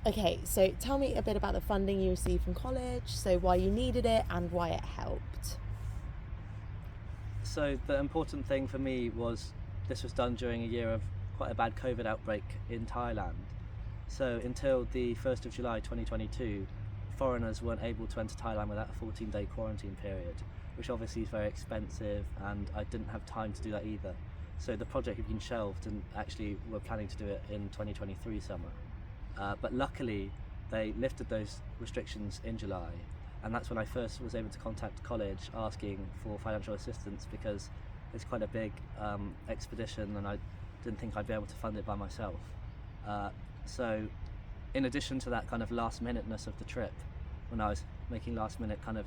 Okay, so tell me a bit about the funding you received from college, so why you needed it and why it helped. So the important thing for me was this was done during a year of quite a bad COVID outbreak in Thailand. So until the 1st of July 2022, foreigners weren't able to enter Thailand without a 14-day quarantine period, which obviously is very expensive, and I didn't have time to do that either. So the project had been shelved, and actually we're planning to do it in 2023 summer. But luckily they lifted those restrictions in July, and that's when I first was able to contact college asking for financial assistance, because it's quite a big expedition and I didn't think I'd be able to fund it by myself. So in addition to that kind of last minuteness of the trip, when I was making last minute kind of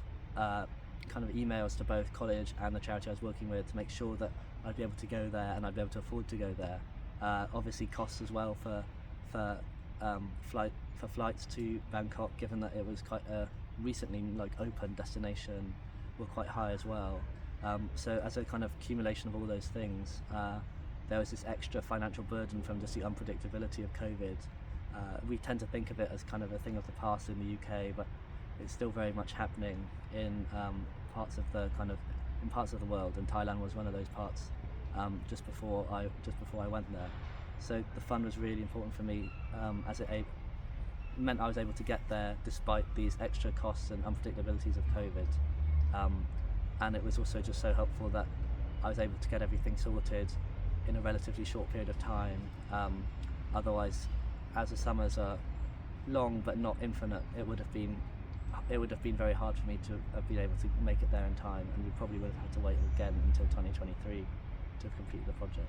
emails to both college and the charity I was working with to make sure that I'd be able to go there and I'd be able to afford to go there. Obviously costs as well for flights to Bangkok, given that it was quite a recently open destination, were quite high as well. So as a kind of accumulation of all those things, there was this extra financial burden from just the unpredictability of COVID. We tend to think of it as kind of a thing of the past in the UK, but it's still very much happening in parts of the world, and Thailand was one of those parts just before I went there. So the fund was really important for me, as it meant I was able to get there despite these extra costs and unpredictabilities of COVID. And it was also just so helpful that I was able to get everything sorted in a relatively short period of time. Otherwise, as the summers are long but not infinite, it would have been very hard for me to have been able to make it there in time, and we probably would have had to wait again until 2023 to complete the project.